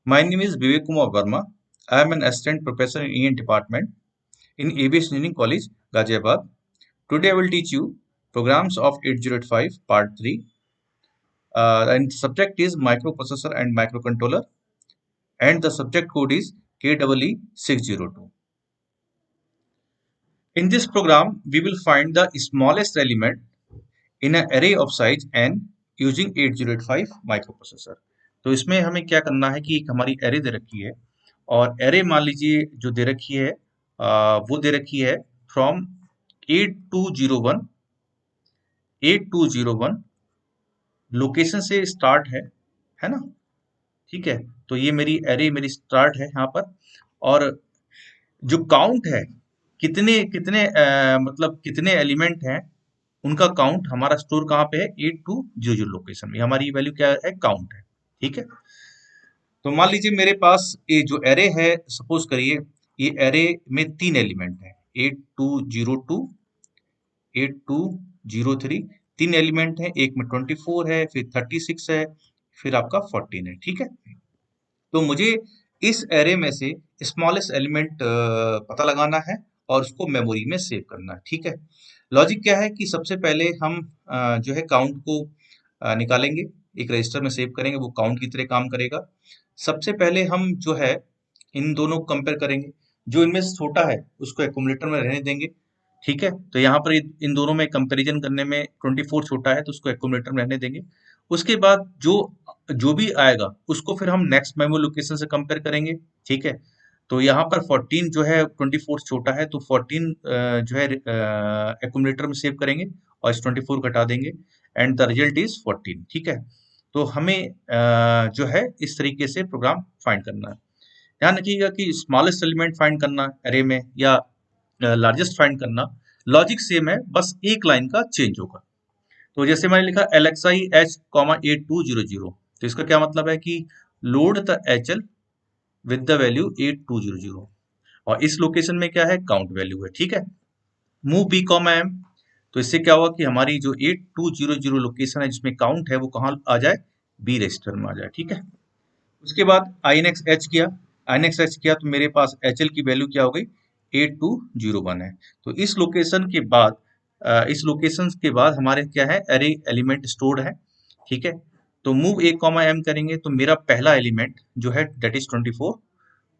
My name is Vivek Kumar Verma. I am an assistant professor in Indian department in ABS Engineering College, Ghaziabad. Today I will teach you programs of 8085 part 3 and subject is microprocessor and microcontroller and the subject code is KEE602. In this program we will find the smallest element in an array of size n using 8085 microprocessor. तो इसमें हमें क्या करना है कि एक हमारी array दे रखी है और एरे मान लीजिए जो दे रखी है वो दे रखी है फ्रॉम 8201 8201 लोकेशन से स्टार्ट है ना। ठीक है, तो ये मेरी एरे मेरी स्टार्ट है यहाँ पर। और जो काउंट है कितने कितने मतलब कितने एलिमेंट हैं उनका काउंट हमारा स्टोर कहाँ पे है 8200 लोकेशन में। हमारी वैल्यू क्या है, काउंट है। ठीक है, तो मान लीजिए मेरे पास ये जो एरे है, सपोज करिए ये एरे में 3 एलिमेंट है 8202 8203 3 एलिमेंट है, एक में 24 है, फिर 36 है, फिर आपका 14 है। ठीक है, तो मुझे इस एरे में से स्मॉलेस्ट एलिमेंट पता लगाना है और उसको मेमोरी में सेव करना है। ठीक है, लॉजिक क्या है कि सबसे पहले हम जो है काउंट को निकालेंगे, एक रजिस्टर में सेव करेंगे, वो काउंट की तरह काम करेगा। सबसे पहले हम जो है इन दोनों को कंपेयर करेंगे, जो इनमें से छोटा है उसको एक्यूमुलेटर में रहने देंगे। ठीक है, तो यहाँ पर इन दोनों में कंपैरिजन करने में 24 छोटा है तो उसको एक्यूमुलेटर में रहने देंगे। उसके बाद जो जो भी आएगा उसको फिर हम नेक्स्ट मेमोरी लोकेशन से कंपेयर करेंगे। ठीक है, तो यहाँ पर 14 जो है 24 छोटा है तो 14 जो है एक्यूमुलेटर में सेव करेंगे और इस 24 घटा देंगे एंड द रिजल्ट इज 14। ठीक है, तो हमें जो है इस तरीके से प्रोग्राम फाइंड करना है। ध्यान रखिएगा कि स्मॉलेस्ट एलिमेंट फाइंड करना एरे में या लार्जेस्ट फाइंड करना, लॉजिक सेम है, बस एक लाइन का चेंज होगा। तो जैसे मैंने लिखा LXI H, 8200, तो इसका क्या मतलब है कि load the HL with the value 8200 और इस लोकेशन में क्या है, काउंट वैल्यू है। ठीक है, मूव B, M, तो इससे क्या होगा कि हमारी जो 8200 लोकेशन है जिसमें काउंट है वो कहाँ आ जाए, बी रजिस्टर में आ जाए। ठीक है, उसके बाद INX H किया तो मेरे पास HL की वैल्यू क्या हो गई, 8201 है। तो इस लोकेशन के बाद हमारे क्या है, एरे एलिमेंट स्टोर्ड है। ठीक है, तो मूव A, M करेंगे तो मेरा पहला एलिमेंट जो है दैट इज 24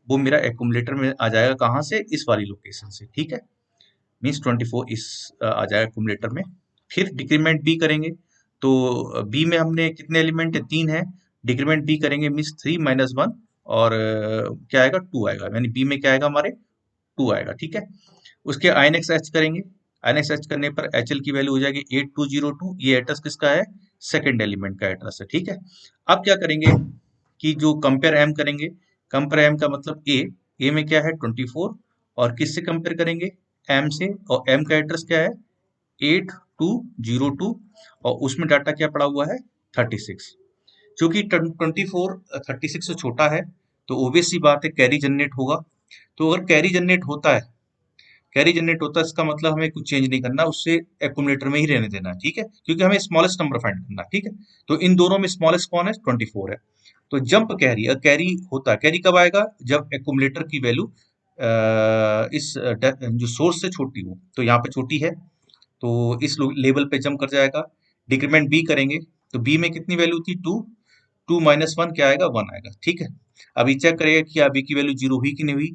वो मेरा एक्यूमुलेटर में आ जाएगा, कहाँ से, इस वाली लोकेशन से। ठीक है, मीन्स 24 इस आ जाएगा एक्यूमुलेटर में। फिर डिक्रीमेंट बी करेंगे तो बी में हमने कितने एलिमेंट है, 3 है। डिक्रीमेंट बी करेंगे मीन्स 3 - 1 और क्या आएगा, 2 आएगा, यानी बी में क्या आएगा, हमारे 2 आएगा। ठीक है, उसके INX H करेंगे, INX H करने पर HL की वैल्यू हो जाएगी 8202। ये एड्रेस किसका है, सेकंड एलिमेंट का एड्रेस है। ठीक है, अब क्या करेंगे कि जो कंपेयर एम करेंगे, कंपेयर एम का मतलब ए में क्या है 24 और किससे कंपेयर करेंगे, एम से, और एम का एड्रेस क्या है 8202 और उसमें डाटा क्या पड़ा हुआ है 36। क्योंकि 24 36 से छोटा है तो ओबियस सी बात है कैरी जनरेट होगा। तो अगर कैरी जनरेट होता है इसका मतलब हमें कुछ चेंज नहीं करना, उससे एक्यूमुलेटर में ही रहने देना है। ठीक है, क्योंकि हमें स्मॉलेस्ट नंबर फाइंड करना है। ठीक है, तो इन दोनों में स्मॉलेस्ट कौन है, 24 है। तो जंप कैरी, कैरी होता है, कैरी कब आएगा, जब एक्यूमुलेटर की वैल्यू इस जो सोर्स से छोटी हो, तो यहाँ पे छोटी है तो इस लेवल पे जंप कर जाएगा। डिक्रीमेंट बी करेंगे तो बी में कितनी वैल्यू थी, 2, 2 - 1 क्या आएगा, 1 आएगा। ठीक है, अभी चेक करेगा कि अभी की वैल्यू 0 हुई कि नहीं हुई।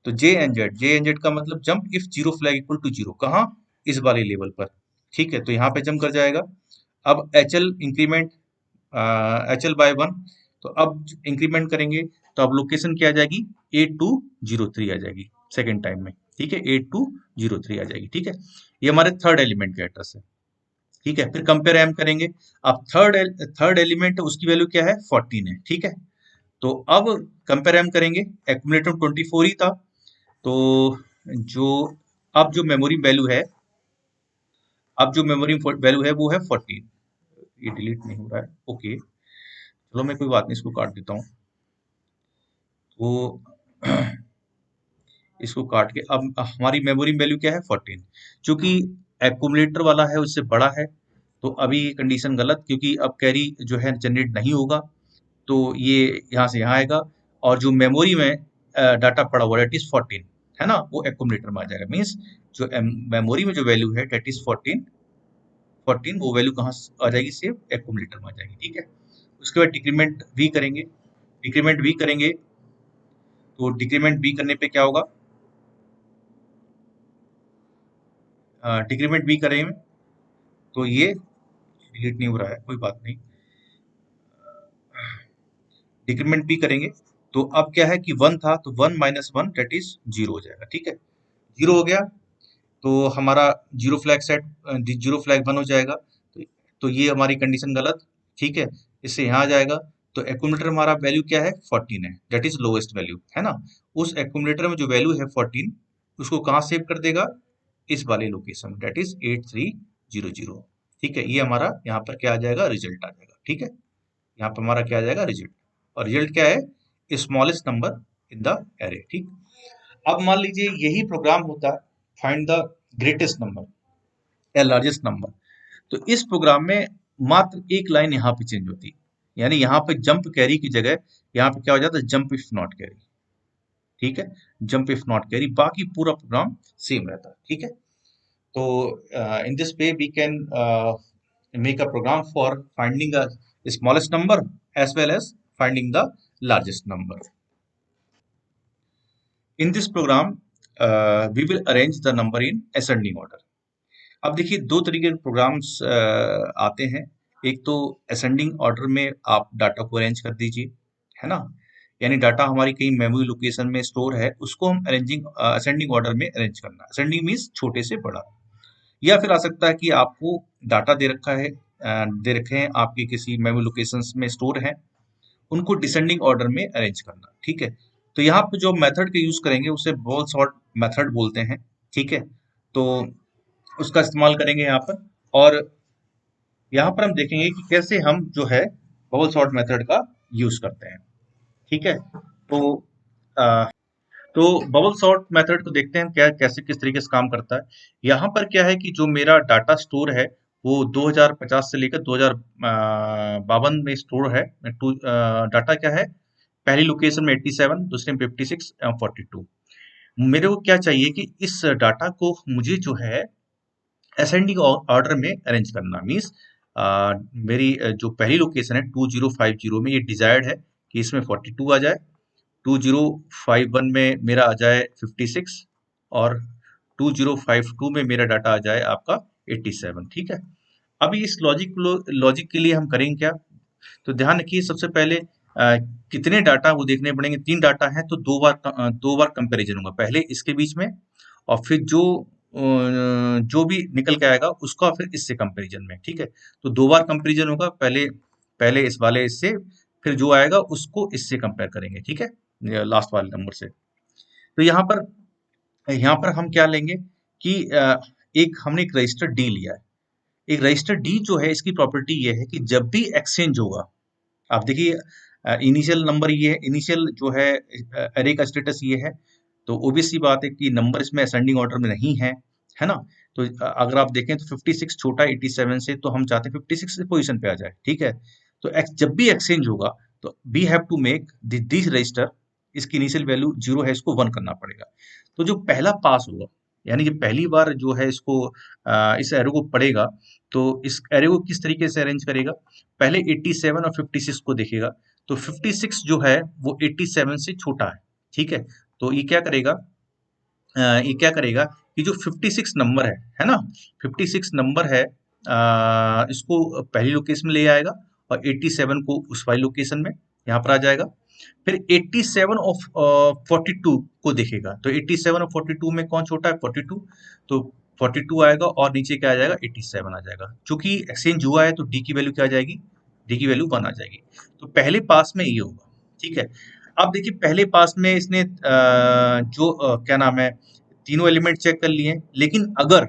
तो जे एन जेड का मतलब jump if zero flag equal to 0, कहाँ, इस वाले लेवल पर। ठीक है, तो यहाँ पे जंप कर जाएगा। अब HL इंक्रीमेंट HL बाय 1, तो अब इंक्रीमेंट करेंगे तो अब लोकेशन क्या आ जाएगी, 8203 आ जाएगी सेकेंड टाइम में। ठीक है, 8203 आ जाएगी। ठीक है, ये हमारे थर्ड एलिमेंट का एड्रेस है। ठीक है, फिर कंपेयर एम करेंगे। अब थर्ड एलिमेंट उसकी वैल्यू क्या है, 14 है। ठीक है, तो अब कंपेयर एम करेंगे, एक्यूमुलेटर 24 ही था तो जो अब जो मेमोरी वैल्यू है वो है 14। ये डिलीट नहीं हो रहा है, ओके चलो मैं कोई बात नहीं, इसको काट देता हूँ। तो इसको काट के अब हमारी मेमोरी वैल्यू क्या है, 14। चूंकि एक्यूमुलेटर वाला है उससे बड़ा है तो अभी कंडीशन गलत, क्योंकि अब कैरी जो है जनरेट नहीं होगा तो ये यहाँ से यहाँ आएगा और जो मेमोरी में डाटा पड़ा हुआ डेट इज 14, है ना, वो एक्यूमुलेटर में आ जाएगा। मीन्स जो मेमोरी में जो वैल्यू है डेट इज 14 वो वैल्यू कहाँ आ जाएगी, सेव एक्यूमुलेटर में आ जाएगी। ठीक है, उसके बाद डिक्रीमेंट भी करेंगे। डिक्रीमेंट भी करेंगे तो डिक्रीमेंट भी करने पे क्या होगा, डिक्रीमेंट भी करेंगे तो ये डिलीट नहीं हो रहा है, कोई बात नहीं। डिक्रीमेंट भी करेंगे तो अब क्या है कि 1 था तो 1 - 1 डेट इज 0 हो जाएगा। ठीक है, 0 हो गया तो हमारा zero flag set, zero flag 1 हो जाएगा। तो ये हमारी कंडीशन गलत। ठीक है, इससे यहाँ आ जाएगा। तो एक्यूमुलेटर हमारा वैल्यू क्या है, 14 है, दैट इज लोएस्ट वैल्यू, है ना। उस एक्यूमुलेटर में जो वैल्यू है 14, उसको कहाँ सेव कर देगा, इस वाले लोकेशन, दैट इज 8300। ठीक है, ये हमारा यहाँ पर क्या आ जाएगा, रिजल्ट आ जाएगा। ठीक है, यहाँ पर हमारा क्या आ जाएगा, रिजल्ट। और रिजल्ट क्या है, smallest number in the array. ठीक, अब मान लीजिए यही प्रोग्राम होता है फाइंड द ग्रेटेस्ट नंबर या लार्जेस्ट नंबर। तो इस प्रोग्राम में मात्र एक लाइन यहाँ पे चेंज होती है, यानी यहाँ पे जंप कैरी की जगह यहाँ पे क्या हो जाता है, जंप इफ नॉट कैरी। ठीक है, जंप इफ नॉट कैरी, बाकी पूरा प्रोग्राम सेम रहता है। ठीक है, तो in this way we can make a program for finding a smallest number as well as finding the largest number. In this program, we will arrange the number in ascending order. अब देखिए दो तरीके के programmes आते हैं। एक तो ascending order में आप डाटा को अरेंज कर दीजिए, है ना, यानी डाटा हमारी कहीं मेमोरी लोकेशन में स्टोर है, उसको हम अरेंजिंग असेंडिंग ऑर्डर में अरेंज करना। असेंडिंग मीन्स छोटे से बड़ा। या फिर आ सकता है कि आपको डाटा दे रखा है, दे रखे हैं आपकी किसी मेमोरी लोकेशंस में स्टोर है, उनको डिसेंडिंग ऑर्डर में अरेंज करना। ठीक है, तो यहाँ पे जो मेथड का यूज करेंगे उसे बबल सॉर्ट मेथड बोलते हैं। ठीक है, तो उसका इस्तेमाल करेंगे यहाँ पर। और यहाँ पर हम देखेंगे कि कैसे हम जो है बबल सॉर्ट मेथड का यूज करते हैं। ठीक है, तो अ, तो बबल सॉर्ट मेथड को देखते हैं क्या कैसे किस तरीके से काम करता है। यहाँ पर क्या है कि जो मेरा डाटा स्टोर है वो 2050 से लेकर 2052 में स्टोर है। डाटा क्या है, पहली लोकेशन में 87, दूसरे में 56 और 42। मेरे को क्या चाहिए कि इस डाटा को मुझे जो है असेंडिंग ऑर्डर में अरेंज करना। मीन्स मेरी जो पहली लोकेशन है 2050 में, ये डिजायर्ड है कि इसमें 42 आ जाए, 2051 में मेरा आ जाए 56, और 2052 में मेरा डाटा आ जाए आपका 87। ठीक है, अभी इस लॉजिक के लिए हम करेंगे क्या, तो ध्यान रखिए सबसे पहले कितने डाटा वो देखने पड़ेंगे। 3 डाटा है तो दो बार कंपैरिजन होगा, पहले इसके बीच में और फिर जो भी निकल के आएगा उसका फिर इससे कंपैरिजन में। ठीक है, तो 2 बार कंपैरिजन होगा, पहले पहले इस वाले इससे, फिर जो आएगा उसको इससे कंपेयर करेंगे। ठीक है, लास्ट वाले नंबर से। तो यहाँ पर हम क्या लेंगे कि एक हमने एक रजिस्टर डी लिया है। एक रजिस्टर डी जो है इसकी प्रॉपर्टी ये है कि जब भी एक्सचेंज होगा, आप देखिए इनिशियल नंबर ये है, इनिशियल जो है अरे का स्टेटस ये है, तो obvious सी बात है कि नंबर इसमें असेंडिंग ऑर्डर में नहीं है ना। तो अगर आप देखें तो 56 छोटा 87 से, तो हम चाहते हैं 56 पोजीशन पे आ जाए। ठीक है, तो जब भी एक्सचेंज होगा तो we have to make this register, इसकी इनिशियल वैल्यू 0 है, इसको 1 करना पड़ेगा। तो जो पहला पास होगा, यानी कि पहली बार जो है इसको इस एरो को पढ़ेगा, तो इस एरो को किस तरीके से अरेंज करेगा, पहले 87 और 56 को देखेगा। तो 56 जो है वो 87 से छोटा है। ठीक है, तो ये क्या करेगा कि जो 56 नंबर है ना, 56 नंबर है, इसको पहली लोकेशन में ले आएगा और 87 को उस वाली लोकेशन में यहाँ पर आ जाएगा। फिर 87 और 42 को देखेगा, तो 87 और 42 में कौन छोटा है, 42, तो 42 आएगा और नीचे क्या आ जाएगा, 87 आ जाएगा। चूंकि एक्सचेंज हुआ है तो डी की वैल्यू क्या आ जाएगी, डी की वैल्यू 1 आ जाएगी। तो पहले पास में ये होगा। ठीक है, अब देखिए पहले पास में इसने क्या नाम है, तीनों एलिमेंट चेक कर लिए, लेकिन अगर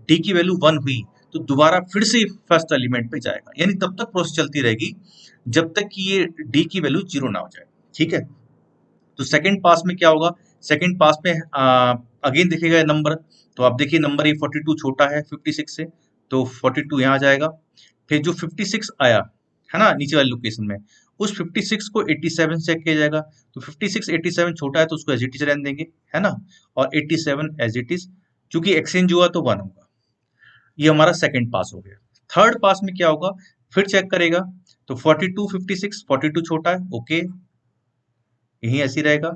डी की वैल्यू 1 हुई तो दोबारा फिर से फर्स्ट एलिमेंट पे जाएगा, यानी तब तक प्रोसेस चलती रहेगी जब तक कि ये डी की वैल्यू 0 ना हो जाए। ठीक है, तो सेकंड पास में क्या होगा, सेकंड पास में अगेन देखेगा नंबर, तो आप देखिए नंबर ये 42 छोटा है 56 से, तो 42 यहाँ आ जाएगा। फिर जो 56 आया है ना नीचे वाली लोकेशन में, उस 56 को 87 से चेक किया जाएगा। तो 56 87 छोटा है तो उसको एज इट इज रहने देंगे, है ना, और 87 एज इट इज, चूंकि एक्सचेंज हुआ तो 1 होगा। ये हमारा सेकंड पास हो गया। थर्ड पास में क्या होगा, फिर चेक करेगा, तो 42 56, 42 छोटा है, ओके, यही ऐसे ही रहेगा।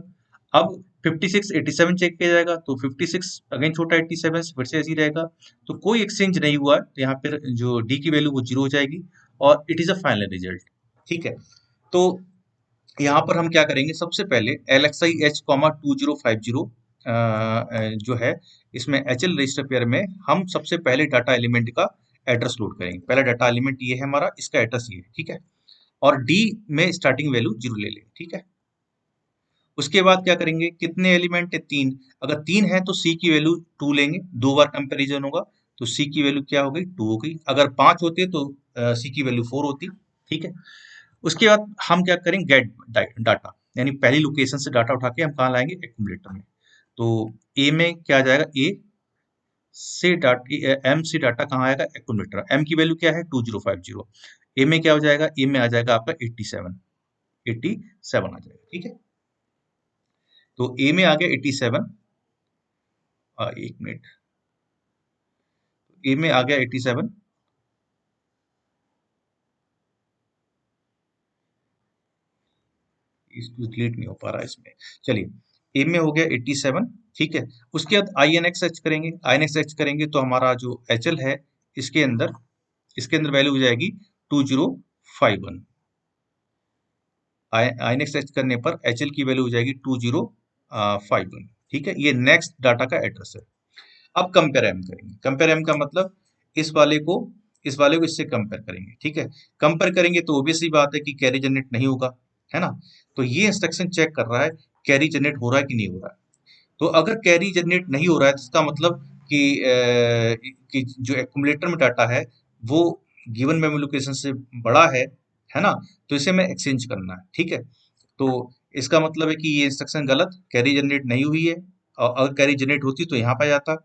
अब 56 87 चेक किया जाएगा, तो 56 अगेन छोटा 87 से, फिर से ऐसे ही रहेगा। तो कोई एक्सचेंज नहीं हुआ है, तो यहाँ पर जो डी की वैल्यू वो 0 हो जाएगी, और it is a final result. ठीक है, तो यहाँ पर हम क्या करेंगे, सबसे पहले LXI H, 2050 जो है, इसमें HL रजिस्टर पेयर में हम सबसे पहले डाटा एलिमेंट का एड्रेस लोड करेंगे। पहला डाटा एलिमेंट ये है हमारा, इसका एड्रेस ये है, ठीक है, और डी में स्टार्टिंग वैल्यू 0 ले लेंगे, ठीक है। उसके बाद क्या करेंगे, कितने एलिमेंट है, 3, अगर 3 है तो सी की वैल्यू 2 लेंगे, 2 बार कंपेरिजन होगा, तो सी की वैल्यू क्या हो गई, 2 हो गई। अगर 5 होते तो सी की वैल्यू 4 होती, ठीक है। उसके बाद हम क्या करेंगे, गेट डाटा, यानी पहली लोकेशन से डाटा उठा के हम कहाँ लाएंगे, एक्यूमुलेटर में। तो ए में क्या आ जाएगा, ए से डाटा, एम से डाटा कहाँ आएगा, एक्यूमुलेटर। एम की वैल्यू क्या है, 2050। ए में क्या हो जाएगा, ए में आ जाएगा आपका 87, 87 आ जाएगा, ठीक है। तो ए में आ गया 87, एक मिनट, ए में आ गया 87, इसको डिलीट नहीं हो पा रहा है इसमें, चलिए, ए में हो गया 87, ठीक है। उसके बाद आई एन एक्स एच करेंगे, आई एन एक्स एच करेंगे तो हमारा जो एच एल है, इसके अंदर इसके अंदर वैल्यू हो जाएगी 2051। आई एन एक्स एच करने पर एच एल की वैल्यू हो जाएगी 2051, ठीक है। ये नेक्स्ट डाटा का एड्रेस है। अब कंपेयर एम करेंगे, कंपेयर एम का मतलब इस वाले को इस वाले को इससे कंपेयर करेंगे, ठीक है। कंपेयर करेंगे तो ऑब्वियसली बात है कि कैरी जनरेट नहीं होगा, है ना। तो ये इंस्ट्रक्शन चेक कर रहा है कैरी जनरेट हो रहा है कि नहीं हो रहा है। तो अगर कैरी जनरेट नहीं हो रहा है तो इसका मतलब कि जो एक्यूमुलेटर में डाटा है वो गिवन मेमोरी लोकेशन से बड़ा है ना, तो इसे हमें एक्सचेंज करना है, ठीक है। तो इसका मतलब है कि ये इंस्ट्रक्शन गलत, कैरी जनरेट नहीं हुई है, और अगर कैरी जनरेट होती तो यहाँ पर जाता,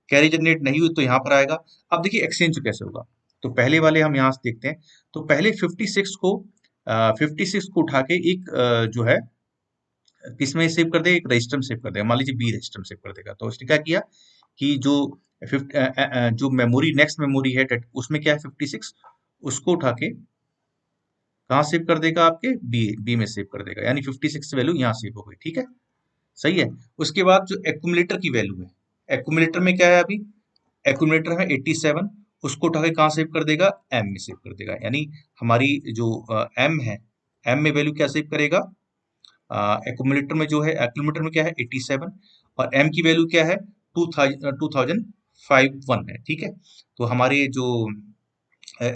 कैरी जनरेट नहीं हुई तो यहाँ पर आएगा। अब देखिए एक्सचेंज कैसे होगा, तो पहले वाले हम यहाँ से देखते हैं। तो पहले 56 को उठा के एक जो है किसमें सेव कर देगा, एक रजिस्टर में सेव कर देगा, मान लीजिए बी रजिस्टर में सेव कर देगा। तो उसने क्या किया कि जो मेमोरी नेक्स्ट मेमोरी है उसमें क्या है 56, उसको उठा के कहाँ सेव कर देगा, आपके बी में सेव कर देगा, यानी 56 वैल्यू यहाँ सेव हो गई, ठीक है, सही है। उसके बाद जो एक्यूमुलेटर की वैल्यू है, एक्यूमुलेटर में क्या है, अभी एक्यूमुलेटर है 87, उसको उठा के कहाँ सेव कर देगा, एम में सेव कर देगा, यानी हमारी जो एम है, एम में वैल्यू क्या सेव करेगा, एक्यूमुलेटर में जो है, एक्यूमुलेटर में क्या है 87, और एम की वैल्यू क्या है 2051 है, ठीक है। तो हमारे जो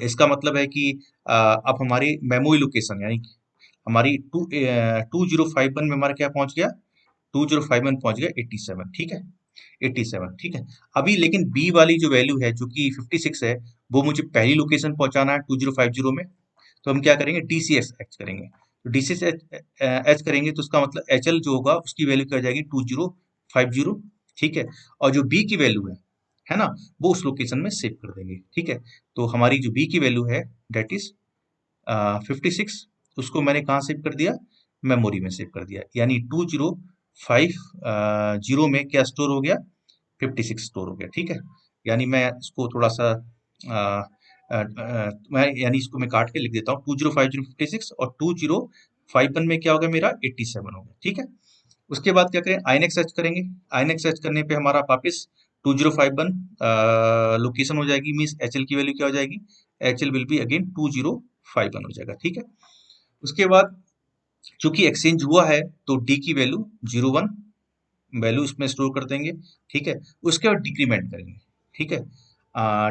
इसका मतलब है कि अब हमारी मेमोरी लोकेशन, यानी कि हमारी 2051 में हमारा क्या पहुंच गया, 2051 पहुंच गया 87, ठीक है, 87, ठीक है। अभी लेकिन बी वाली जो वैल्यू है जो कि 56 है, वो मुझे पहली लोकेशन पहुंचाना है 2050 में। तो हम क्या करेंगे, DCS एच करेंगे। तो DCS एच करेंगे तो उसका मतलब HL जो होगा उसकी वैल्यू क्या हो जाएगी 2050, ठीक है। और जो बी की वैल्यू है ना, वो उस लोकेशन में सेव कर देंगे, ठीक है। तो हमारी जो बी की वैल्यू है डेट इज 56, उसको मैंने कहाँ सेव कर दिया, मेमोरी में सेव कर दिया, यानी 2050 में क्या स्टोर हो गया, 56 स्टोर हो गया, ठीक है। यानी मैं इसको थोड़ा सा मैं यानी इसको मैं काट के लिख देता हूँ, 2050 56 और 2051 में क्या होगा मेरा 87 होगा, ठीक है। उसके बाद क्या करें, आईएनएक्स सर्च करेंगे। आईएनएक्स सर्च करने पे हमारा वापस 2051 लोकेशन हो जाएगी, मीन्स एचएल की वैल्यू क्या हो जाएगी, एचएल विल बी अगेन 2051 हो जाएगा, ठीक है। उसके बाद चूंकि एक्सचेंज हुआ है तो डी की वैल्यू 01 वैल्यू इसमें स्टोर कर देंगे, ठीक है। उसके बाद डिक्रीमेंट करेंगे, ठीक है,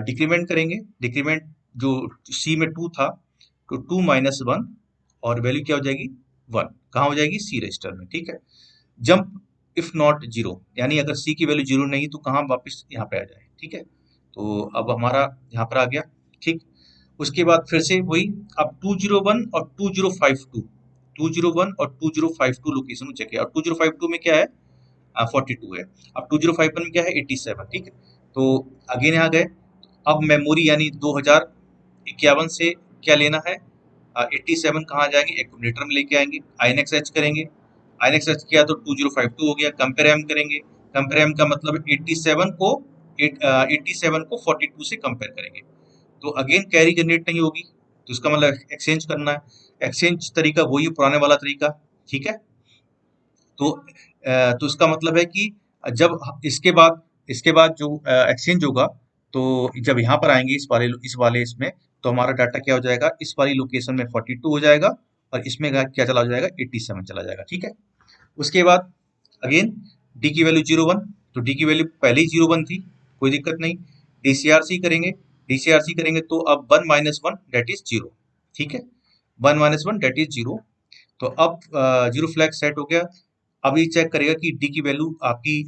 डिक्रीमेंट करेंगे। डिक्रीमेंट जो सी में 2 था, तो 2 - 1, और वैल्यू क्या हो जाएगी 1, कहाँ हो जाएगी, सी रजिस्टर में, ठीक है। जंप इफ नॉट जीरो, यानी अगर सी की वैल्यू जीरो नहीं तो कहाँ वापस यहाँ पे आ जाए, ठीक है। तो अब हमारा यहाँ पर आ गया, ठीक। उसके बाद फिर से वही, अब 201 और 2052, 201 और 2052 लोकेशन चेक किया, और 2052 में क्या है 42 है। अब 2051 में क्या है 87, ठीक है। तो अगेन यहाँ गए, अब मेमोरी यानी 2051 से क्या लेना है, 87 कहाँ जाएंगे, एक्यूमुलेटर में लेके आएंगे, INX करेंगे, INX किया तो 2052 हो गया, कंपेयर एम करेंगे, कंपेयर एम का मतलब 87 को 42 से कंपेयर करेंगे, तो अगेन कैरी जनरेट नहीं होगी, तो इसका मतलब एक्सचेंज करना है, एक्सचेंज तरीका वही पुराने वाला तरीका, ठीक है। तो इसका मतलब है कि जब इसके बाद जो एक्सचेंज होगा, तो जब यहाँ पर आएंगे इस वाले इसमें, तो हमारा डाटा क्या हो जाएगा, इस वाली लोकेशन में 42 हो जाएगा, और इसमें क्या चला जाएगा, 87 चला जाएगा, ठीक है। उसके बाद अगेन डी की वैल्यू 01, तो डी की वैल्यू पहले ही 01 थी, कोई दिक्कत नहीं। डीसीआरसी करेंगे तो अब 1 - 1 डेट इज 0, ठीक है, 1 - 1 डेट इज 0। तो अब 0 फ्लैग सेट हो गया। अब ये चेक करेगा कि डी की वैल्यू आपकी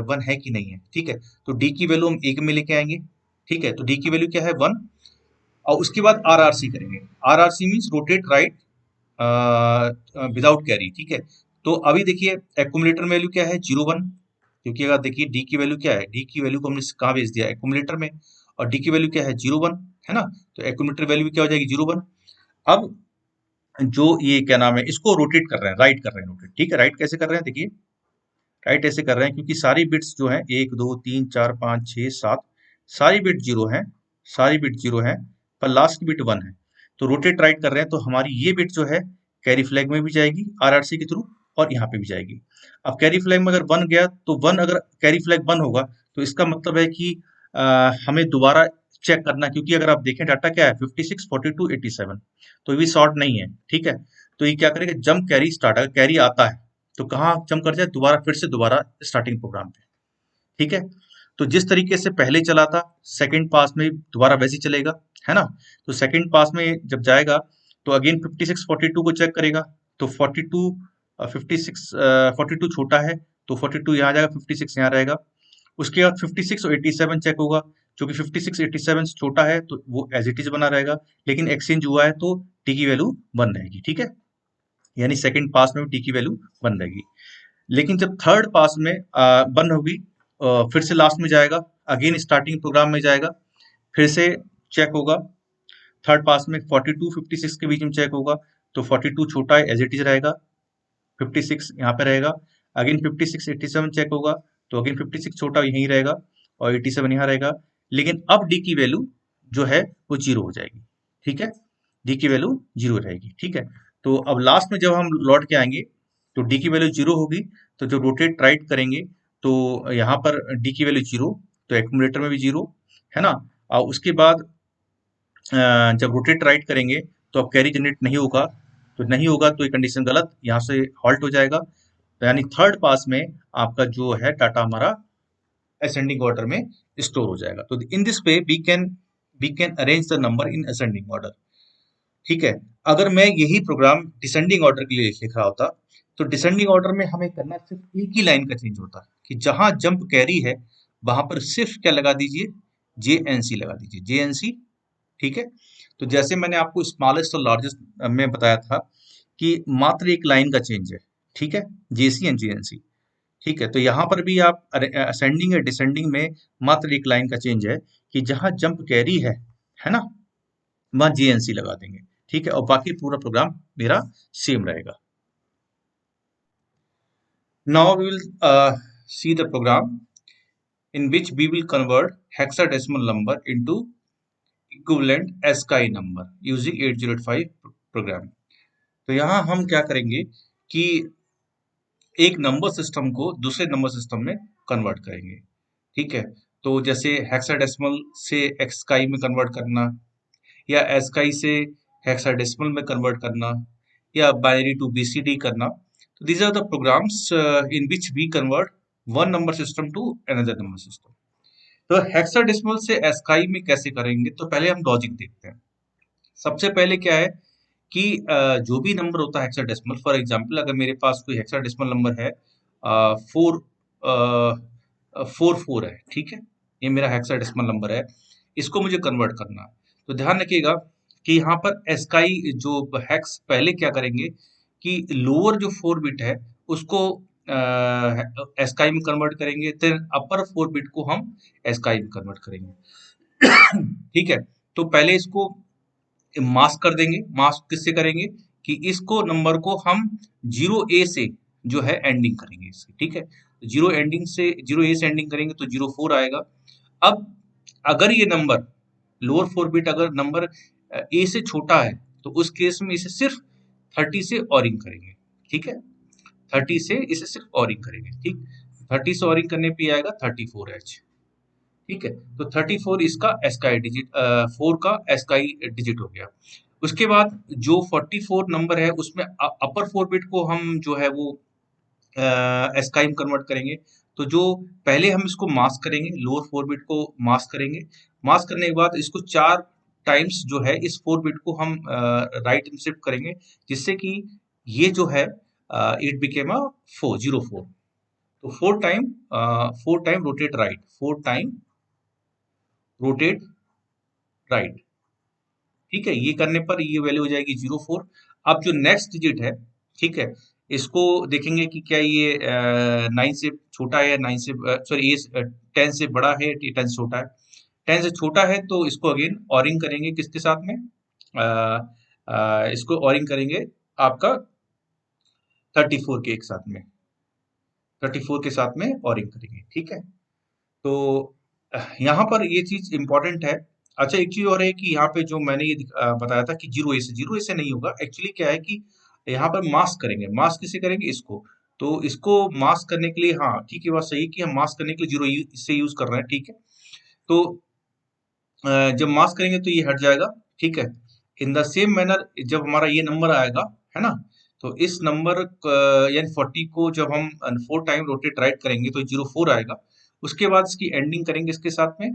1 है कि नहीं है, ठीक है। तो डी की वैल्यू हम 1 में लेके आएंगे, ठीक है, तो डी की वैल्यू क्या है, 1। और उसके बाद आरआरसी करेंगे, RRC means rotate right without carry, ठीक है। तो अभी देखिए एक्यूमुलेटर वैल्यू क्या है, 01, क्योंकि अगर देखिए डी की वैल्यू क्या है, डी की वैल्यू को हमने कहाँ भेज दिया, एक्यूमुलेटर में, और डी की वैल्यू क्या है, 01, है ना। तो एक्यूमुलेटर वैल्यू क्या हो जाएगी, 01। अब जो ये क्या नाम है, इसको रोटेट कर रहे हैं, राइट कर रहे हैं, रोटेट, ठीक है। राइट कैसे कर रहे हैं, देखिए राइट ऐसे कर रहे हैं, क्योंकि सारी बिट्स जो हैं 1 2 3 4 5 6 7 सारी बिट जीरो हैं, सारी बिट जीरो हैं, पर लास्ट बिट 1 है। तो रोटेट राइट कर रहे हैं, तो हमारी ये बिट जो है कैरी फ्लैग में भी जाएगी आरआरसी के थ्रू, और यहाँ पे भी जाएगी। अब कैरी फ्लैग में अगर 1 गया, तो 1 अगर कैरी फ्लैग 1 होगा, तो इसका मतलब है कि हमें दोबारा चेक करना, क्योंकि अगर आप देखें डाटा क्या है, 56 42 87, तो ये भी शॉर्ट नहीं है, ठीक है। तो ये क्या करेगा, जंप कैरी स्टार्ट, अगर कैरी आता है तो कहाँ जंप कर जाए, दोबारा फिर से दोबारा स्टार्टिंग प्रोग्राम पे, ठीक है। तो जिस तरीके से पहले चला था, सेकंड पास में दोबारा वैसे ही चलेगा, है ना। तो सेकंड पास में जब जाएगा, तो अगेन 56 42 को चेक करेगा, तो 42 56 42 छोटा है, तो 42 यहाँ जाएगा, 56 यहाँ रहेगा। उसके बाद 56 और 87 चेक होगा, क्योंकि 56 87 छोटा है, तो वो एज इट इज बना रहेगा, लेकिन एक्सचेंज हुआ है तो टी की वैल्यू 1 रहेगी, ठीक है। यानी सेकंड पास में टी की वैल्यू 1 रहेगी। लेकिन जब थर्ड पास में 1 होगी, फिर से लास्ट में जाएगा, अगेन स्टार्टिंग प्रोग्राम में जाएगा, फिर से चेक होगा, थर्ड पास में 42 56 के बीच में चेक होगा, तो 42 छोटा है, एज इट इज रहेगा, 56 यहाँ पे रहेगा, अगेन 56 87 चेक होगा, तो अगेन 56 छोटा यहीं रहेगा, और 87 यहाँ रहेगा। लेकिन अब डी की वैल्यू जो है वो 0 हो जाएगी, ठीक है, डी की वैल्यू 0 रहेगी, ठीक है। तो अब लास्ट में जब हम लौट के आएंगे, तो डी की वैल्यू 0 होगी, तो जब रोटेट राइट करेंगे, तो यहाँ पर डी की वैल्यू 0, तो एक्यूमुलेटर में भी 0, है ना। और उसके बाद जब रोटेट राइट करेंगे, तो अब कैरी जनरेट नहीं होगा, तो नहीं होगा तो ये कंडीशन गलत, यहाँ से हॉल्ट हो जाएगा। तो यानी थर्ड पास में आपका जो है डाटा हमारा असेंडिंग ऑर्डर में स्टोर हो जाएगा। तो in this way we can arrange the number in ascending order, ठीक है। अगर मैं यही प्रोग्राम डिसेंडिंग ऑर्डर के लिए लिख रहा होता, तो डिसेंडिंग ऑर्डर में हमें करना सिर्फ एक ही लाइन का चेंज होता कि जहां जंप कैरी है, वहां पर सिर्फ क्या लगा दीजिए, JNC लगा दीजिए, JNC, ठीक है। तो जैसे मैंने आपको स्मॉलेस्ट और लार्जेस्ट में बताया था कि मात्र एक लाइन का चेंज है, ठीक है, JC एंड JNC, ठीक है। तो यहाँ पर भी आप असेंडिंग या डिसेंडिंग में मात्र एक लाइन का चेंज है कि जहां जंप कैरी है ना, वहां JNC लगा देंगे, ठीक है, और बाकी पूरा प्रोग्राम मेरा सेम रहेगा। Now we will see the program in which we will convert hexadecimal number into equivalent ASCII number using 8085 program। तो यहाँ हम क्या करेंगे कि एक नंबर सिस्टम को दूसरे नंबर सिस्टम में कन्वर्ट करेंगे, ठीक है। तो जैसे हेक्साडेसिमल से एक्सकाई में कन्वर्ट करना, या एस्काई से हेक्साडेसिमल में कन्वर्ट करना, या बाइनरी टू BCD करना। तो these are the programs in which we convert one number system to another number system। तो हेक्साडेसिमल से एस्काई में कैसे करेंगे, तो पहले हम लॉजिक देखते हैं। सबसे पहले क्या है कि जो भी नंबर होता है हेक्साडेसिमल, फॉर एग्जांपल अगर मेरे पास कोई हेक्साडेसिमल नंबर है 444 है, ठीक है, ये मेरा हेक्साडेसिमल नंबर है, इसको मुझे कन्वर्ट करना है। तो ध्यान रखिएगा कि यहाँ पर एस्काई जो हेक्स पहले क्या करेंगे कि लोअर जो 4 बिट है उसको एस्काई में कन्वर्ट करेंगे, फिर अपर 4 बिट को हम एस्काई में कन्वर्ट करेंगे, ठीक है। तो पहले इसको मास्क कर देंगे। मास्क किससे करेंगे कि इसको नंबर को हम 0 ए से जो है एंडिंग करेंगे इसकी, ठीक है। तो 0 ए से एंडिंग करेंगे तो 04 आएगा। अब अगर ये नंबर लोअर 4 बिट अगर नंबर ए से छोटा है तो उस केस में इसे सिर्फ 30 से ऑरिंग करेंगे, ठीक है। 30 से इसे सिर्फ ऑरिंग करेंगे, ठीक। 30 से ऑरिंग करने पे आएगा 34H, ठीक है। तो 34 इसका एस्काई डिजिट, 4 का एस्काई डिजिट हो गया। उसके बाद जो 44 नंबर है उसमें अपर 4 बिट को हम जो है वो एस्काई में कन्वर्ट करेंगे। तो जो पहले हम इसको मास्क करेंगे, लोअर 4 बिट को मास्क करेंगे। मास्क करने के बाद इसको 4 टाइम्स जो है इस 4 बिट को हम राइट में शिफ्ट करेंगे, जिससे कि ये जो है इट बिकेम अ 404। तो 4 time rotate right, 4 time rotate right, ठीक है। ये करने पर ये वैल्यू हो जाएगी 04। अब जो नेक्स्ट डिजिट है, ठीक है, इसको देखेंगे कि क्या ये 9 से छोटा है या 9 से सॉरी ये 10 से बड़ा है या 10 से छोटा है। 10 से छोटा है तो इसको अगेन ऑरिंग करेंगे किसके साथ में, इसको ऑरिंग करेंगे आपका 34 के एक साथ में, 34 के साथ में ऑरिंग करेंगे, ठीक है। तो यहाँ पर ये चीज इंपॉर्टेंट है। अच्छा, एक चीज और है कि यहाँ पे जो मैंने ये बताया था कि 0 ए से नहीं होगा। एक्चुअली क्या है कि यहाँ पर मास्क करेंगे। मास्क किसे करेंगे, इसको। तो इसको मास्क करने के लिए, हाँ ठीक है, बात सही है कि हम मास्क करने के लिए 0 इससे यूज कर रहे हैं, ठीक है। तो जब मास्क करेंगे तो ये हट जाएगा, ठीक है। इन द सेम मैनर जब हमारा ये नंबर आएगा, है ना, तो इस नंबर यानी 40 को जब हम 4 टाइम रोटेट राइट करेंगे तो 04 आएगा। उसके बाद इसकी एंडिंग करेंगे इसके साथ में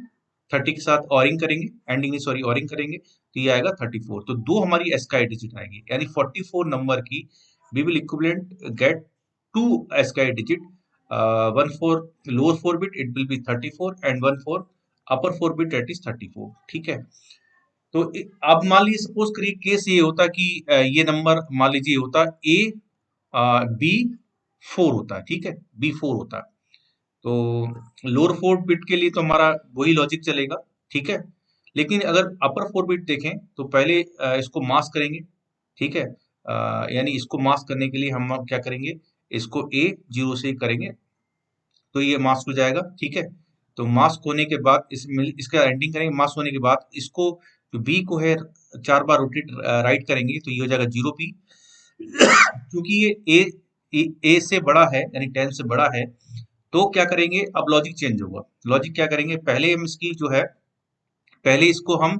30 के साथ ऑरिंग करेंगे, एंडिंग नहीं सॉरी ऑरिंग करेंगे, तो ये आएगा 34। तो दो हमारी एस्काई डिजिट आएंगी, यानी 44 नंबर की we will equivalent get to ASCII digit, one for lower 4 bit it will be 34 and one for upper 4 bit that is 34, ठीक है। तो अब मान लीजिए सपोज करिए केस ये होता कि ये नंबर मान लीजिए होता ए बी 4 होता है, ठीक है, B4 होता है। तो लोअर 4 बिट के लिए तो हमारा वही लॉजिक चलेगा, ठीक है। लेकिन अगर अपर 4 बिट देखें तो पहले इसको मास्क करेंगे, ठीक है। यानी इसको मास्क करने के लिए हम क्या करेंगे, इसको ए 0 से ही करेंगे, तो ये मास्क हो जाएगा, ठीक है। तो मास्क होने के बाद इसका एंडिंग करेंगे। मास्क होने के बाद इसको जो बी को है 4 बार रोटेट राइट करेंगे तो ये हो जाएगा 0 पी। क्योंकि ये ए से बड़ा है यानी 10 से बड़ा है, तो क्या करेंगे, अब लॉजिक चेंज होगा। लॉजिक क्या करेंगे, पहले हम इसकी जो है पहले इसको हम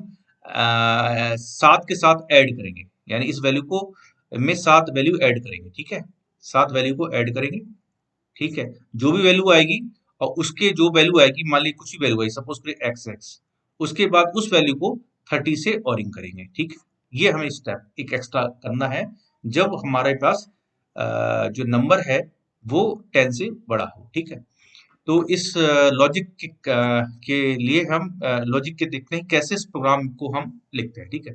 7 के साथ ऐड करेंगे, यानी इस वैल्यू को में 7 वैल्यू ऐड करेंगे, ठीक है। 7 वैल्यू को ऐड करेंगे, ठीक है। जो भी वैल्यू आएगी और उसके जो वैल्यू आएगी, मान लीजिए कुछ भी वैल्यू आई, सपोज करिए एक्स एक्स, उसके बाद उस वैल्यू को 30 से ऑरिंग करेंगे, ठीक है। ये हमें स्टेप एक एक्स्ट्रा करना है जब हमारे पास जो नंबर है वो 10 से बड़ा हो, ठीक है। तो इस लॉजिक के लिए हम लॉजिक के देखते हैं कैसे इस प्रोग्राम को हम लिखते हैं, ठीक है।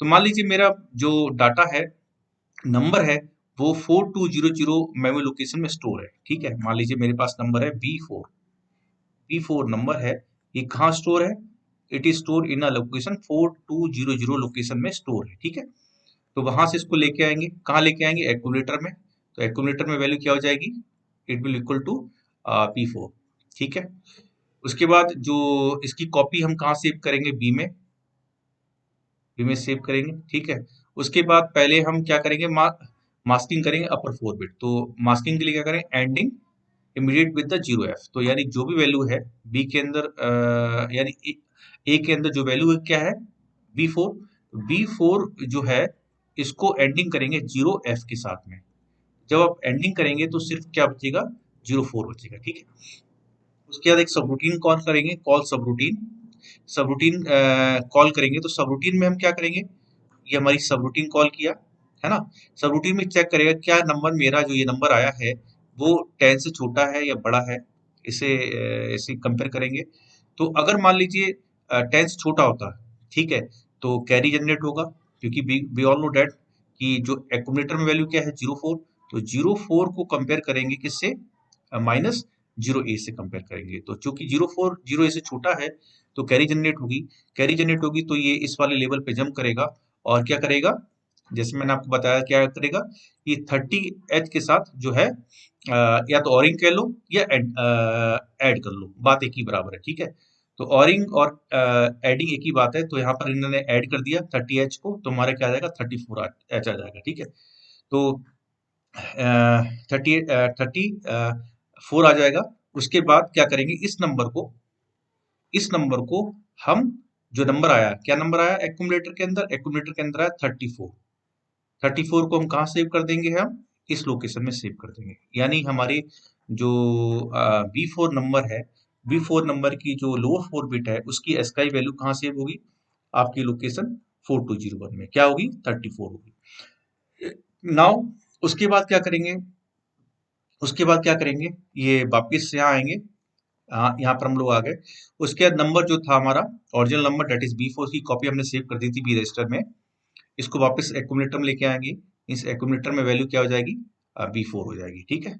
तो मान लीजिए मेरा जो डाटा है, नंबर है, वो 4200 मेमोरी लोकेशन में स्टोर है, ठीक है। मान लीजिए मेरे पास नंबर है B4 नंबर है, ये कहाँ स्टोर है, it is store in a location 4200 location में स्टोर है, ठीक है। तो वहां से इसको लेके आएंगे, कहाँ लेके आएंगे, एक्यूमुलेटर में। तो एक्यूमुलेटर में वैल्यू क्या हो जाएगी, it will equal to P4, ठीक है। उसके बाद जो इसकी कॉपी हम कहाँ सेव करेंगे, बी में सेव करेंगे, ठीक है। उसके बाद पहले हम क्या करेंगे, मास्किंग करेंगे अपर 4 बिट। तो मास्किंग के लिए क्या करें, ending immediate with the 0F। तो यानी जो भी वैल्यू है बी के अंदर यानी ए के अंदर जो वैल्यू है क्या है, B4। B4 जो है इसको एंडिंग करेंगे 0F के साथ में। जब आप एंडिंग करेंगे तो सिर्फ क्या बचेगा, 04 बचेगा, ठीक है। उसके बाद एक सबरूटीन कॉल करेंगे, कॉल सबरूटीन। सबरूटीन कॉल करेंगे तो सबरूटीन में हम क्या करेंगे, ये हमारी सबरूटीन कॉल किया, है ना। सबरूटीन में चेक करेगा क्या नंबर, मेरा जो ये नंबर आया है वो 10 से छोटा है या बड़ा है, इसे इसे कंपेयर करेंगे। तो अगर मान लीजिए 10 से छोटा होता है, ठीक है, तो कैरी जनरेट होगा, क्योंकि वी ऑल नो डेट कि जो एक्यूमुलेटर में वैल्यू क्या है 04। तो 04 को कंपेयर करेंगे किससे, माइनस 0 ए से कंपेयर करेंगे। तो चूंकि 04 0 ए से छोटा है तो कैरी जनरेट होगी। कैरी जनरेट होगी तो ये इस वाले लेवल पे जंप करेगा और क्या करेगा, जैसे मैंने आपको बताया क्या करेगा, ये 30H के साथ जो है या तो ऑरिंग कह लो या ऐड कर लो, बात एक ही बराबर है, ठीक है। तो ऑरिंग और एडिंग एक ही बात है, तो यहाँ पर इन्होंने ऐड कर दिया 30H को, तो हमारा क्या आ जाएगा 34H आ जाएगा, ठीक है। तो 34 आ जाएगा। उसके बाद क्या करेंगे, इस नंबर को हम, जो नंबर आया, क्या नंबर आया एक्यूमुलेटर के अंदर आया 34। 34 को हम कहाँ सेव कर देंगे, हम इस लोकेशन में सेव कर देंगे। यानी हमारे जो B4 नंबर है, B4 नंबर की जो लोअर 4 बिट है, उसकी एस्काई वैल्यू कहाँ सेव होगी, आपकी लोकेशन 4201 में क्या होगी, 34 होगी। नाउ उसके बाद क्या करेंगे, ये वापिस यहाँ आएंगे। हाँ, यहाँ पर हम लोग आ गए। उसके बाद नंबर जो था हमारा original number, date is B4 की कॉपी हमने सेव कर दी थी बी रजिस्टर में, इसको वापस एक्यूमुलेटर में लेके आएंगे। इस एक्यूमुलेटर में वैल्यू क्या हो जाएगी, B4 हो जाएगी, ठीक है।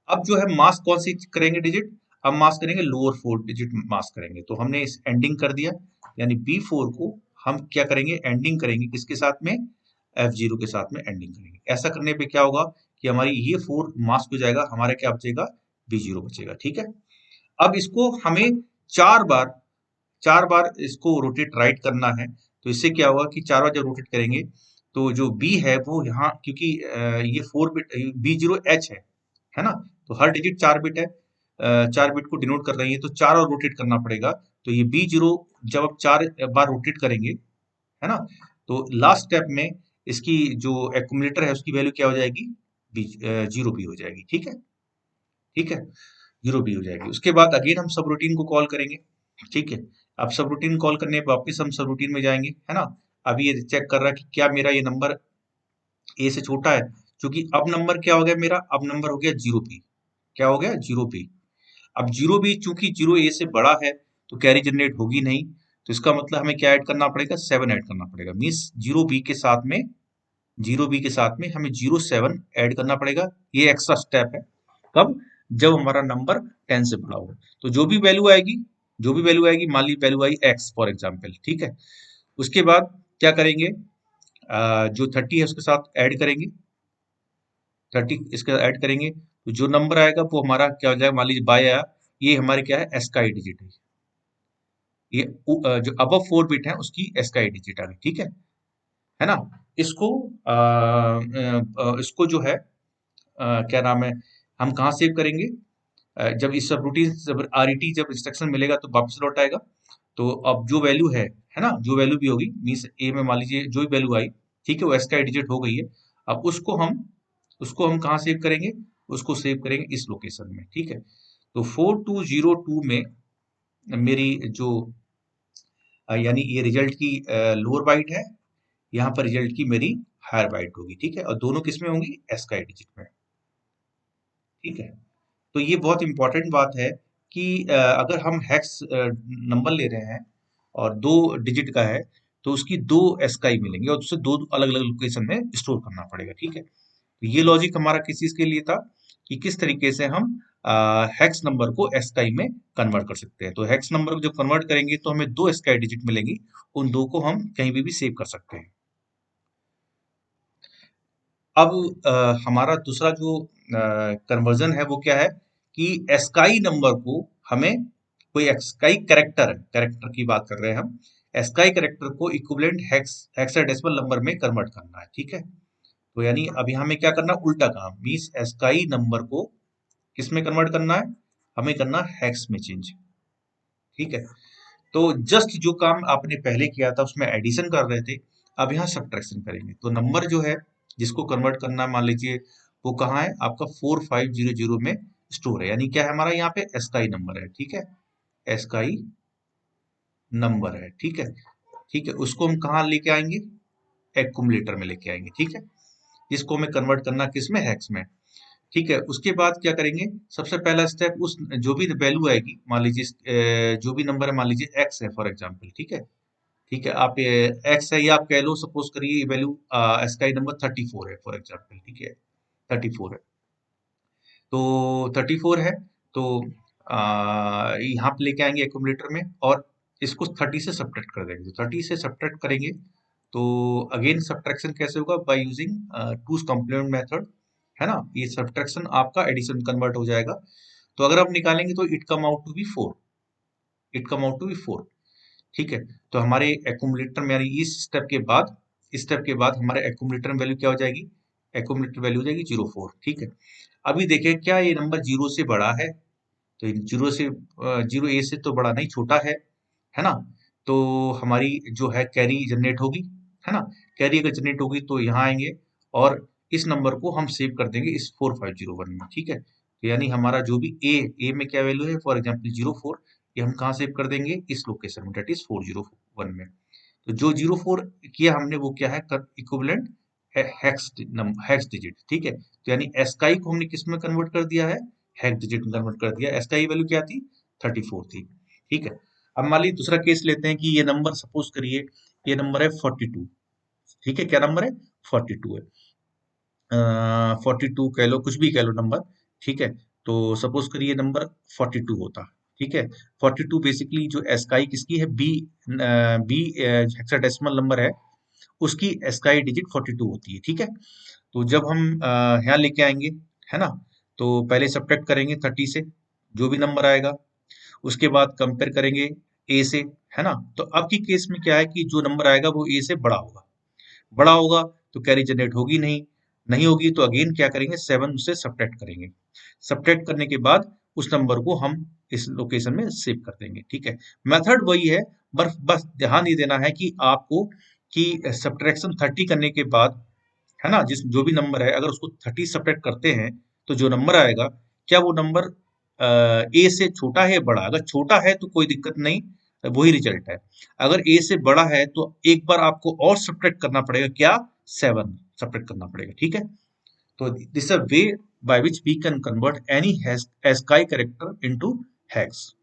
अब जो है मास्क कौन सी करेंगे डिजिट, अब मास्क करेंगे लोअर 4 डिजिट मास्क करेंगे। तो हमने इस एंडिंग कर दिया, यानी B4 को हम क्या करेंगे, एंडिंग करेंगे किसके साथ में, F0 के साथ में एंडिंग करेंगे। ऐसा करने पे क्या होगा कि हमारी ये 4 मास्क हो जाएगा, हमारा क्या बचेगा, B0 बचेगा, ठीक है। अब इसको हमें चार बार चार बार इसको रोटेट राइट करना है। तो इससे क्या होगा कि चार बार जब रोटेट करेंगे तो जो बी है वो यहाँ, क्योंकि ये 4 बिट B0H है ना, तो हर डिजिट 4 बिट है, 4 बिट को डिनोट कर रही है, तो चार और रोटेट करना पड़ेगा। तो ये B0 जब आप 4 बार रोटेट करेंगे, है ना, तो लास्ट स्टेप में इसकी जो एक्यूमुलेटर है उसकी वैल्यू क्या हो जाएगी, 0 भी हो जाएगी, ठीक है, ठीक है, 0 भी हो जाएगी। उसके बाद अगेन हम सब रूटीन को कॉल करेंगे, ठीक है। अब सब रूटीन कॉल करने पर वापिस हम सब रूटीन में जाएंगे, है ना। अभी ये चेक कर रहा है कि क्या मेरा ये नंबर ए से छोटा है, क्योंकि अब नंबर क्या हो गया मेरा, अब नंबर हो गया 0 B, क्या हो गया 0 B। अब 0 B चूंकि 0 A से बड़ा है तो कैरी जनरेट होगी नहीं, तो इसका मतलब हमें क्या ऐड करना पड़ेगा, 7 ऐड करना पड़ेगा। मीन्स 0 B के साथ में हमें 07 ऐड करना पड़ेगा। ये एक्स्ट्रा स्टेप है, कब, जब हमारा नंबर 10 से बड़ा होगा। तो जो भी वैल्यू आएगी मान ली वैल्यू आई x फॉर एग्जाम्पल, ठीक है। उसके बाद क्या करेंगे, जो 30 है उसके साथ ऐड करेंगे, 30 इसके साथ ऐड करेंगे, तो जो नंबर आएगा वो हमारा क्या हो जाएगा, मान लीजिए बाय आया, ये हमारे क्या है, एस्काई डिजिट है। ये जो अबव 4 बिट है उसकी एस्काई डिजिट आ गई, ठीक है ना। इसको इसको जो है क्या नाम है, हम कहाँ सेव करेंगे, जब इस सब रूटीन जब RET जब इंस्ट्रक्शन मिलेगा तो वापस लौट आएगा। तो अब जो वैल्यू है ना, जो वैल्यू भी होगी, मीन्स ए में मान लीजिए जो भी वैल्यू आई, ठीक है, वो एस्काई डिजिट हो गई है। अब उसको हम कहाँ सेव करेंगे, उसको सेव करेंगे इस लोकेशन में, ठीक है। तो 4202 में मेरी जो यानी ये रिजल्ट की लोअर बाइट है, यहाँ पर रिजल्ट की मेरी हायर बाइट होगी, ठीक है, और दोनों किसमें होंगी, एस्काई डिजिट में, ठीक है। तो ये बहुत इंपॉर्टेंट बात है कि अगर हम हेक्स नंबर ले रहे हैं और 2 डिजिट का है, तो उसकी 2 एस्काई मिलेंगे और उसे 2 अलग अलग लोकेशन में स्टोर करना पड़ेगा, ठीक है। तो ये लॉजिक हमारा किस चीज के लिए था, कि किस तरीके से हम हेक्स नंबर को एस्काई में कन्वर्ट कर सकते हैं। तो हेक्स नंबर को जब कन्वर्ट करेंगे तो हमें 2 एस्काई डिजिट मिलेंगी, उन 2 को हम कहीं भी सेव कर सकते हैं। अब हमारा दूसरा जो कन्वर्जन है वो क्या है, कि एस्काई नंबर को हमें, कोई एस्काई कैरेक्टर की बात कर रहे हैं हम, एस्काई कैरेक्टर को इक्विवेलेंट हेक्साडेसिमल नंबर में कन्वर्ट करना है, ठीक है। तो यानी अभी हमें क्या करना, उल्टा काम, मीन्स एस्काई नंबर को किस में कन्वर्ट करना है, हमें करना हेक्स में चेंज, ठीक है। तो जस्ट जो काम आपने पहले किया था उसमें एडिशन कर रहे थे, अब यहाँ सब्ट्रैक्शन करेंगे। तो नंबर जो है जिसको कन्वर्ट करना, मान लीजिए वो कहाँ है, आपका 4500 में स्टोर है, यानी क्या है हमारा यहाँ पे एस्काई नंबर है, ठीक है, एस्काई नंबर है, ठीक है, ठीक है। उसको हम कहाँ लेके आएंगे, एक्यूमुलेटर में लेके आएंगे, ठीक है, जिसको हमें कन्वर्ट करना किस में, हेक्स में, ठीक है। उसके बाद क्या करेंगे, सबसे पहला स्टेप, उस जो भी वैल्यू आएगी, मान लीजिए जो भी नंबर है, मान लीजिए एक्स है फॉर एग्जांपल, ठीक है, ठीक है, आप एक्स है, या आप कह लो, सपोज करिए ये वैल्यू एस्काई नंबर 34 है फॉर एग्जांपल, ठीक है, 34 है। तो 34 है, तो यहाँ पे लेके आएंगे एक्यूमुलेटर में, और इसको 30 से सब्ट्रैक्ट कर देंगे। तो 30 से सब्ट्रैक्ट करेंगे तो अगेन सब्ट्रैक्शन कैसे होगा? By using two's complement method, है ना। ये सब्ट्रैक्शन आपका एडिशन कन्वर्ट हो जाएगा। तो अगर आप निकालेंगे तो it come out to be 4, it come out to be 4। ठीक है, तो हमारे एक्यूमुलेटर में यानी इस स्टेप के बाद हमारे एक्यूमुलेटर में वैल्यू क्या हो जाएगी? एक्यूमुलेटर वैल्यू हो जाएगी 0.4। ठीक है, अभी देखें क्या ये नंबर जीरो से बड़ा है? तो जीरो से जीरो ए से तो बड़ा नहीं, छोटा है ना। तो हमारी जो है कैरी जनरेट होगी, है ना। कैरी अगर जनरेट होगी तो यहाँ आएंगे और इस नंबर को हम सेव कर देंगे इस 4501 में। ठीक है, तो यानी हमारा जो भी ए में क्या वैल्यू है, फॉर एग्जाम्पल 04, ये हम कहाँ सेव कर देंगे? इस लोकेशन में, डेट इज 401 में। तो जो 04 किया हमने वो क्या है? Equivalent hex digit. ठीक है, तो यानी एस्काई को हमने किस में कन्वर्ट कर दिया है? हेक्स डिजिट में कन्वर्ट कर दिया। एस्काई वैल्यू क्या थी? 34 थी। ठीक है, अब मान लीजिए दूसरा केस लेते हैं कि ये नंबर सपोज करिए ये नंबर है 42। ठीक है, क्या नंबर है? 42 है। 42 कह लो, कुछ भी कह लो नंबर। ठीक है, तो सपोज करिए नंबर 42 होता। ठीक है, 42 बेसिकली जो एस्काई किसकी है? बी हेक्साडेसिमल नंबर है, उसकी एस्काई डिजिट 42 होती है। ठीक है, तो जब हम यहाँ लेके आएंगे, है ना, तो पहले सब्ट्रैक्ट करेंगे 30 से जो भी नंबर आएगा, उसके बाद कंपेयर करेंगे ए से, है ना। तो अब की केस में क्या है कि जो नंबर आएगा वो ए से बड़ा होगा। बड़ा होगा तो कैरी जनरेट होगी नहीं, नहीं होगी तो अगेन क्या करेंगे? 7 से सब्ट्रैक्ट करेंगे। सब्ट्रैक्ट करने के बाद उस नंबर को हम इस लोकेशन में सेव कर देंगे। ठीक है, मेथड वही है, बस ध्यान ये देना है कि आपको कि सब्ट्रैक्शन 30 करने के बाद, है ना, जिस जो भी नंबर है अगर उसको 30 सब्ट्रैक्ट करते हैं तो जो नंबर आएगा क्या वो नंबर ए से छोटा है या बड़ा? अगर छोटा है तो कोई दिक्कत नहीं, वही रिजल्ट है। अगर ए से बड़ा है तो एक बार आपको और सब्ट्रैक्ट करना पड़ेगा, क्या? 7 सब्ट्रैक्ट करना पड़ेगा। ठीक है, तो this a way by which we can convert any ASCII character into hex.